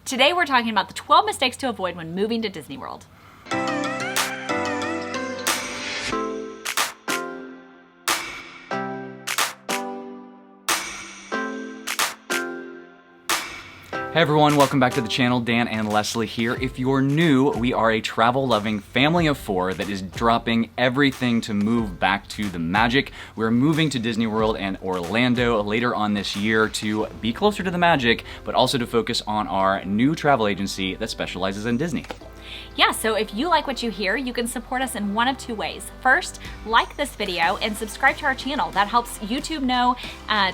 Today we're talking about the 12 mistakes to avoid when moving to Disney World. Hey everyone, welcome back to the channel. Dan and Leslie here. If you're new, we are a travel-loving family of four that is dropping everything to move back to the magic. We're moving to Disney World and Orlando later on this year to be closer to the magic, but also to focus on our new travel agency that specializes in Disney. Yeah, so if you like what you hear, you can support us in one of two ways. First, like this video and subscribe to our channel. That helps YouTube know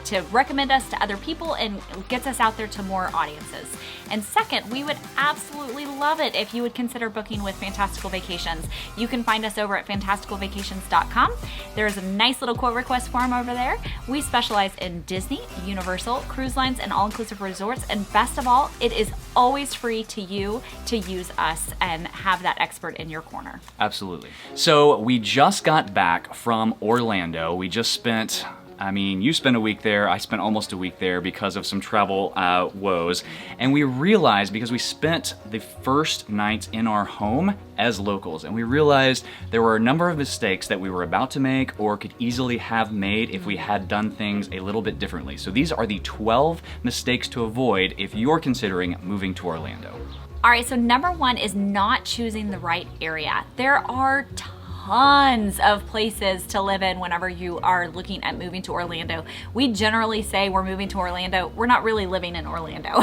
to recommend us to other people and gets us out there to more audiences. And second, we would absolutely love it if you would consider booking with Fantastical Vacations. You can find us over at fantasticalvacations.com. There is a nice little quote request form over there. We specialize in Disney, Universal, cruise lines, and all-inclusive resorts. And best of all, it is always free to you to use us and have that expert in your corner. Absolutely. So we just got back from Orlando. We just spent, you spent a week there, I spent almost a week there because of some travel woes. And we realized, because we spent the first night in our home as locals, and we realized there were a number of mistakes that we were about to make or could easily have made if we had done things a little bit differently. So these are the 12 mistakes to avoid if you're considering moving to Orlando. All right, so number one is not choosing the right area. There are tons of places to live in whenever you are looking at moving to Orlando. We generally say we're moving to Orlando. We're not really living in Orlando.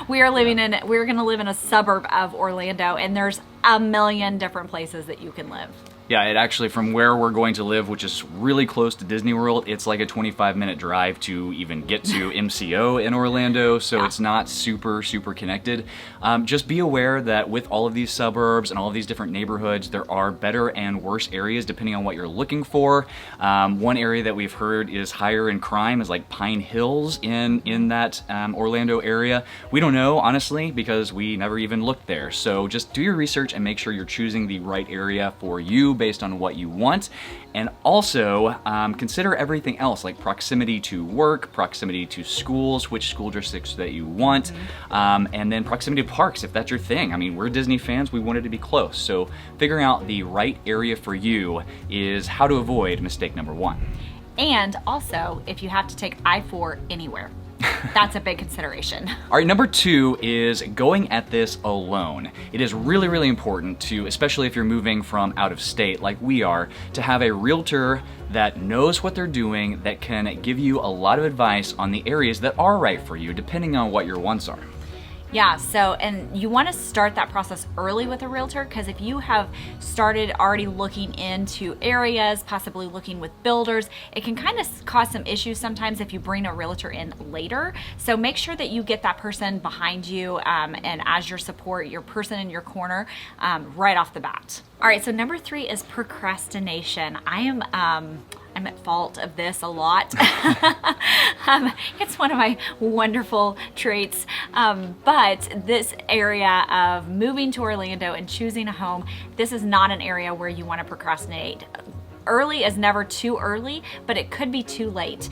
We're gonna live in a suburb of Orlando, and there's a million different places that you can live. Yeah, it actually, from where we're going to live, which is really close to Disney World, it's like a 25-minute drive to even get to MCO in Orlando, so It's not super connected. Just be aware that with all of these suburbs and all of these different neighborhoods, there are better and worse areas depending on what you're looking for. One area that we've heard is higher in crime is like Pine Hills in that Orlando area. We don't know, honestly, because we never even looked there. So just do your research and make sure you're choosing the right area for you based on what you want. And also consider everything else, like proximity to work, proximity to schools, which school districts that you want, and then proximity to parks if that's your thing. I mean, we're Disney fans, we wanted to be close. So figuring out the right area for you is how to avoid mistake number one. And also, if you have to take I-4 anywhere. That's a big consideration. All right, number two is going at this alone. It is really important to, especially if you're moving from out of state like we are, to have a realtor that knows what they're doing, that can give you a lot of advice on the areas that are right for you, depending on what your wants are. Yeah, so, and you want to start that process early with a realtor, because if you have started already looking into areas, possibly looking with builders, it can kind of cause some issues sometimes if you bring a realtor in later. So make sure that you get that person behind you and as your support, your person in your corner right off the bat. All right, so number three is procrastination. I'm at fault of this a lot. It's one of my wonderful traits. But this area of moving to Orlando and choosing a home, this is not an area where you want to procrastinate. Early is never too early, but it could be too late.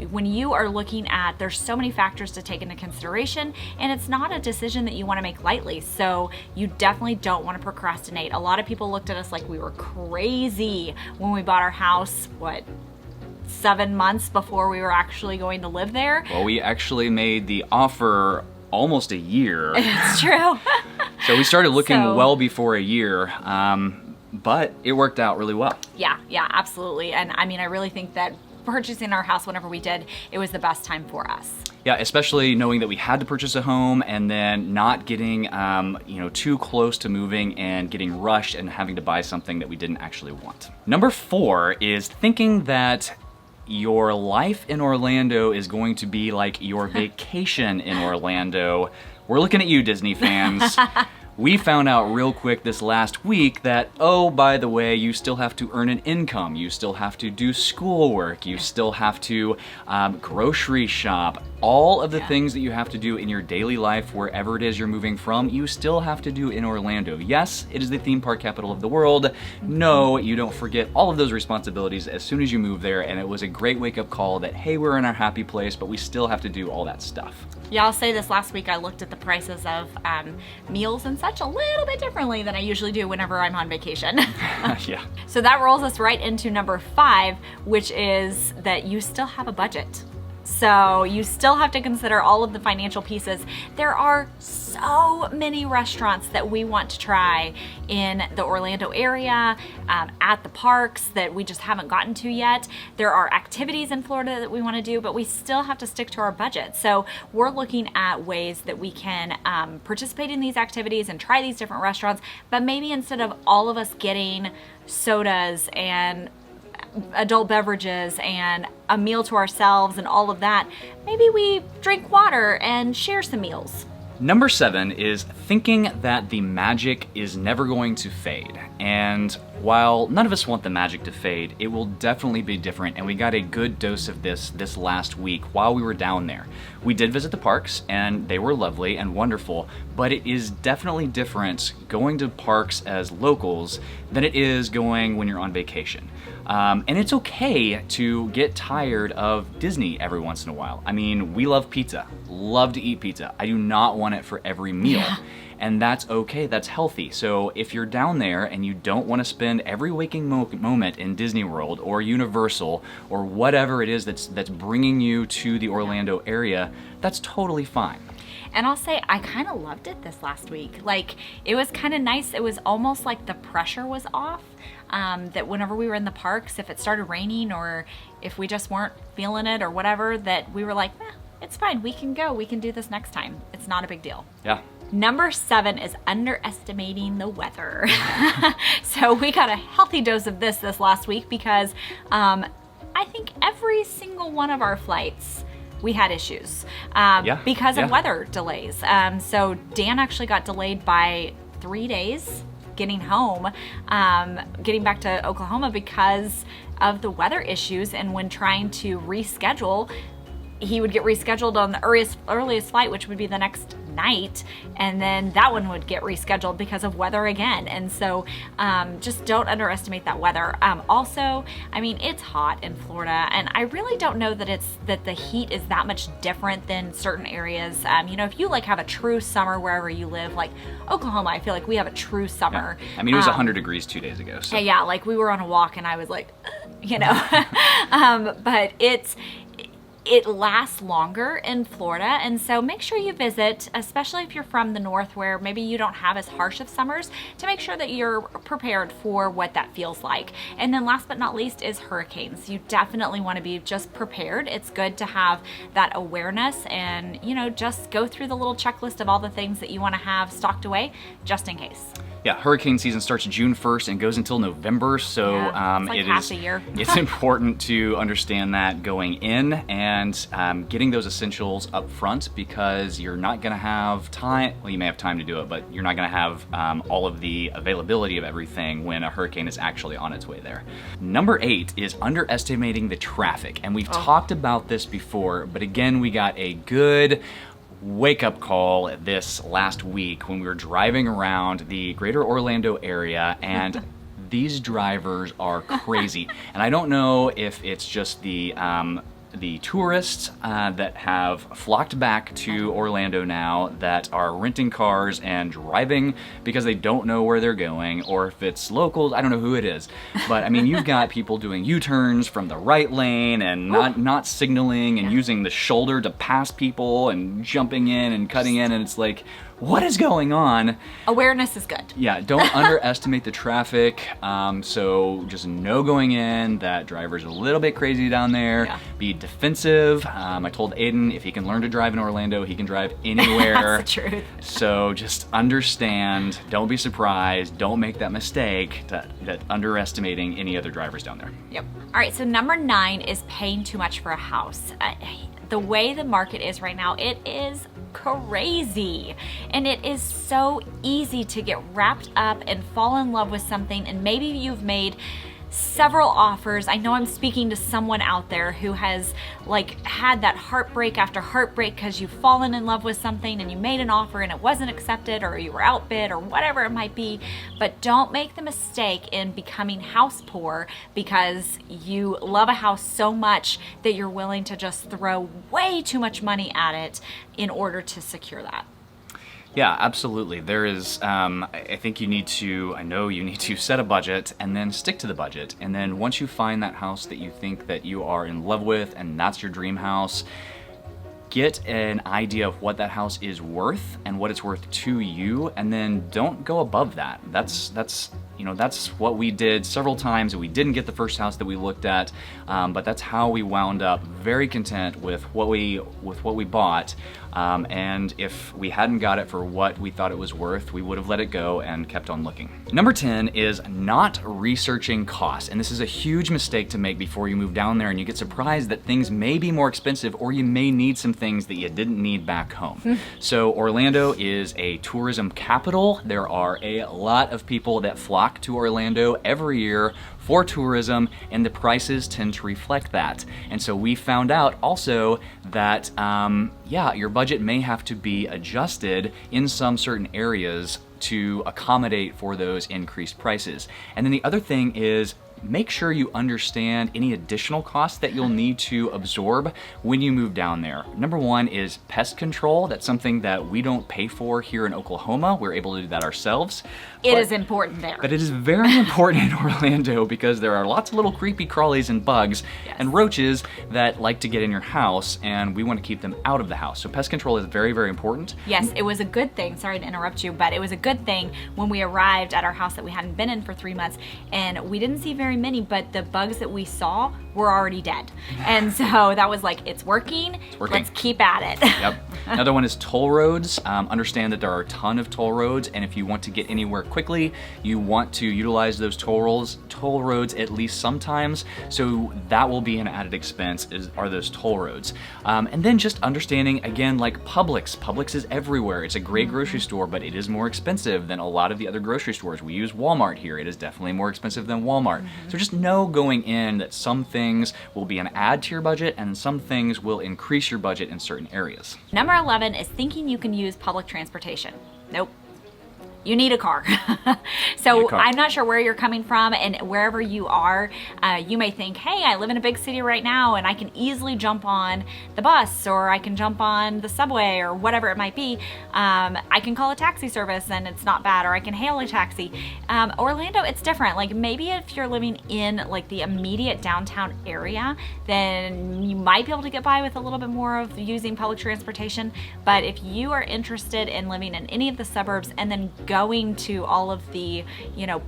When you are looking at, there's so many factors to take into consideration, and it's not a decision that you want to make lightly. So you definitely don't want to procrastinate. A lot of people looked at us like we were crazy when we bought our house, 7 months before we were actually going to live there. Well, we actually made the offer almost a year. It's true. So we started looking well before a year. But it worked out really well. Yeah, absolutely. And I really think that purchasing our house whenever we did, it was the best time for us. Yeah, especially knowing that we had to purchase a home and then not getting too close to moving and getting rushed and having to buy something that we didn't actually want. Number four is thinking that your life in Orlando is going to be like your vacation in Orlando. We're looking at you, Disney fans. We found out real quick this last week that, oh, by the way, you still have to earn an income, you still have to do schoolwork, you still have to grocery shop, all of the things that you have to do in your daily life, wherever it is you're moving from, you still have to do in Orlando. Yes, it is the theme park capital of the world. No, you don't forget all of those responsibilities as soon as you move there, and it was a great wake-up call that, hey, we're in our happy place, but we still have to do all that stuff. Yeah, I'll say this, last week I looked at the prices of meals and such a little bit differently than I usually do whenever I'm on vacation. Yeah. So that rolls us right into number 5, which is that you still have a budget. So you still have to consider all of the financial pieces. There are so many restaurants that we want to try in the Orlando area, at the parks that we just haven't gotten to yet. There are activities in Florida that we want to do, but we still have to stick to our budget. So we're looking at ways that we can participate in these activities and try these different restaurants, but maybe instead of all of us getting sodas and adult beverages and a meal to ourselves and all of that, maybe we drink water and share some meals. Number 7 is thinking that the magic is never going to fade. And while none of us want the magic to fade, it will definitely be different, and we got a good dose of this last week while we were down there. We did visit the parks, and they were lovely and wonderful, but it is definitely different going to parks as locals than it is going when you're on vacation. And it's okay to get tired of Disney every once in a while. I mean, we love pizza, love to eat pizza. I do not want it for every meal. Yeah. And that's okay, that's healthy. So if you're down there and you don't want to spend every waking moment in Disney World or Universal or whatever it is that's bringing you to the Orlando area, that's totally fine. And I'll say I kind of loved it this last week. Like, it was kind of nice. It was almost like the pressure was off. That whenever we were in the parks, if it started raining or if we just weren't feeling it or whatever, that we were like, it's fine. We can go. We can do this next time. It's not a big deal. Yeah. Number 7 is underestimating the weather. So we got a healthy dose of this last week because I think every single one of our flights we had issues because of weather delays. So Dan actually got delayed by 3 days getting home, getting back to Oklahoma because of the weather issues. And when trying to reschedule, he would get rescheduled on the earliest flight, which would be the next night, and then that one would get rescheduled because of weather again. And so just don't underestimate that weather. Also, I mean, it's hot in Florida, and I really don't know that the heat is that much different than certain areas. You know, if you like have a true summer wherever you live, like Oklahoma, I feel like we have a true summer. Yeah. I mean, it was 100 degrees 2 days ago. So. Yeah, like we were on a walk and I was like, you know, but it lasts longer in Florida, and so make sure you visit, especially if you're from the north where maybe you don't have as harsh of summers, to make sure that you're prepared for what that feels like. And then last but not least is hurricanes. You definitely want to be just prepared. It's good to have that awareness and, you know, just go through the little checklist of all the things that you want to have stocked away just in case. Yeah, hurricane season starts June 1st and goes until November, so it's like half a year. It's important to understand that going in and getting those essentials up front, because you're not going to have time. Well, you may have time to do it, but you're not going to have all of the availability of everything when a hurricane is actually on its way there. Number 8 is underestimating the traffic, and we've talked about this before, but again, we got a good wake-up call this last week when we were driving around the greater Orlando area, and these drivers are crazy. And I don't know if it's just the tourists that have flocked back to Orlando now that are renting cars and driving because they don't know where they're going, or if it's locals. I don't know who it is, but I mean, you've got people doing U-turns from the right lane and not signaling and using the shoulder to pass people and jumping in and cutting in, and it's like, what is going on? Awareness is good. Yeah, don't underestimate the traffic. So just know going in that drivers are a little bit crazy down there. Yeah. Be defensive. I told Aiden if he can learn to drive in Orlando, he can drive anywhere. That's the truth. So just understand, don't be surprised, don't make that mistake that underestimating any other drivers down there. Yep. All right, so number 9 is paying too much for a house. The way the market is right now, it is crazy. And it is so easy to get wrapped up and fall in love with something, and maybe you've made several offers. I know I'm speaking to someone out there who has like had that heartbreak after heartbreak because you've fallen in love with something and you made an offer and it wasn't accepted, or you were outbid, or whatever it might be. But don't make the mistake in becoming house poor because you love a house so much that you're willing to just throw way too much money at it in order to secure that. Yeah, absolutely. There is, I think you need to, I know you need to set a budget and then stick to the budget. And then once you find that house that you think that you are in love with and that's your dream house, get an idea of what that house is worth and what it's worth to you, and then don't go above that. That's what we did several times, and we didn't get the first house that we looked at, but that's how we wound up very content with what we bought. And if we hadn't got it for what we thought it was worth, we would have let it go and kept on looking. Number 10 is not researching costs. And this is a huge mistake to make before you move down there and you get surprised that things may be more expensive, or you may need some things that you didn't need back home. So Orlando is a tourism capital. There are a lot of people that flock to Orlando every year for tourism, and the prices tend to reflect that. And so we found out also that, your budget may have to be adjusted in some certain areas to accommodate for those increased prices. And then the other thing is, make sure you understand any additional costs that you'll need to absorb when you move down there. Number one is pest control. That's something that we don't pay for here in Oklahoma. We're able to do that ourselves. It is important there. But it is very important in Orlando because there are lots of little creepy crawlies and bugs and roaches that like to get in your house, and we want to keep them out of the house. So pest control is very, very important. Yes, it was a good thing. Sorry to interrupt you, but it was a good thing when we arrived at our house that we hadn't been in for 3 months, and we didn't see very many, but the bugs that we saw were already dead. And so that was like, it's working. Let's keep at it. Yep. Another one is toll roads. Understand that there are a ton of toll roads, and if you want to get anywhere quickly, you want to utilize those toll roads at least sometimes. So that will be an added expense, are those toll roads. And then just understanding, again, like Publix. Publix is everywhere. It's a great grocery store, but it is more expensive than a lot of the other grocery stores. We use Walmart here. It is definitely more expensive than Walmart. So just know going in that some things will be an add to your budget and some things will increase your budget in certain areas. Number 11 is thinking you can use public transportation. Nope. You need a car. So I'm not sure where you're coming from, and wherever you are, you may think, hey, I live in a big city right now and I can easily jump on the bus, or I can jump on the subway, or whatever it might be. I can call a taxi service and it's not bad, or I can hail a taxi. Orlando, it's different. Like maybe if you're living in like the immediate downtown area, then you might be able to get by with a little bit more of using public transportation. But if you are interested in living in any of the suburbs and then going to all of the,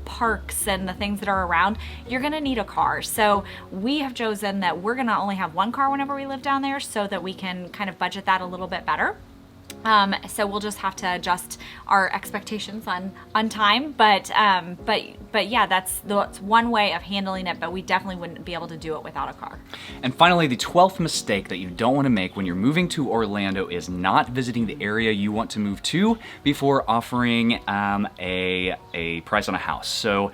parks and the things that are around, you're gonna need a car. So we have chosen that we're gonna only have one car whenever we live down there so that we can kind of budget that a little bit better. So we'll just have to adjust our expectations on time, but yeah, that's one way of handling it, but we definitely wouldn't be able to do it without a car. And finally, the 12th mistake that you don't want to make when you're moving to Orlando is not visiting the area you want to move to before offering a price on a house. So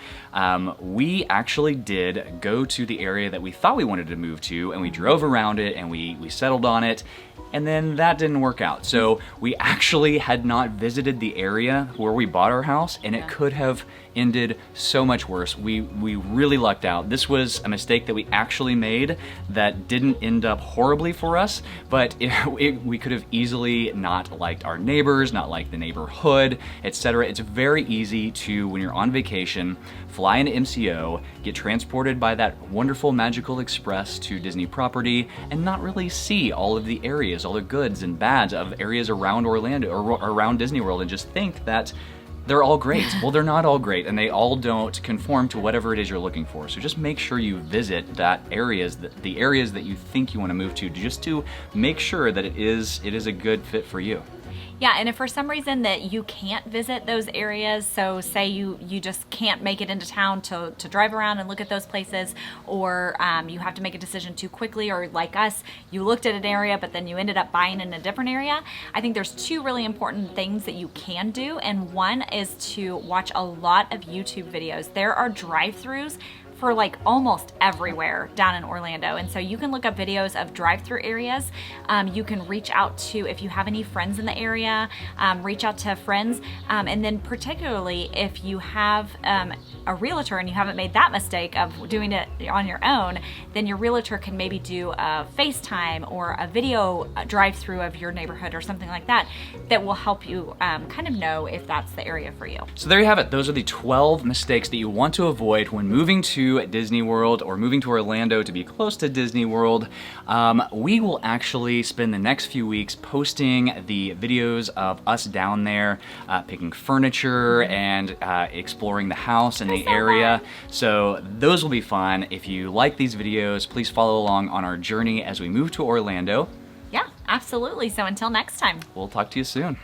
we actually did go to the area that we thought we wanted to move to, and we drove around it and we settled on it. And then that didn't work out. So we actually had not visited the area where we bought our house, and it could have ended so much worse. We really lucked out. This was a mistake that we actually made that didn't end up horribly for us, but we could have easily not liked our neighbors, not liked the neighborhood, etc. It's very easy to, when you're on vacation, fly into MCO, get transported by that wonderful magical express to Disney property, and not really see all of the areas, all the goods and bads of areas around Orlando or around Disney World, and just think that they're all great. Well, they're not all great, and they all don't conform to whatever it is you're looking for. So just make sure you visit the areas that you think you want to move to, just to make sure that it is a good fit for you. Yeah, and if for some reason that you can't visit those areas, so say you just can't make it into town to drive around and look at those places, or you have to make a decision too quickly, or like us, you looked at an area but then you ended up buying in a different area, I think there's two really important things that you can do, and one is to watch a lot of YouTube videos. There are drive-thrus for like almost everywhere down in Orlando. And so you can look up videos of drive-through areas. You can reach out to, if you have any friends in the area, reach out to friends. And then particularly if you have a realtor and you haven't made that mistake of doing it on your own, then your realtor can maybe do a FaceTime or a video drive-through of your neighborhood or something like that, that will help you kind of know if that's the area for you. So there you have it. Those are the 12 mistakes that you want to avoid when moving to Disney World or moving to Orlando to be close to Disney World. We will actually spend the next few weeks posting the videos of us down there, picking furniture and exploring the house and the area. So those will be fun. If you like these videos, please follow along on our journey as we move to Orlando. Yeah, absolutely. So until next time. We'll talk to you soon.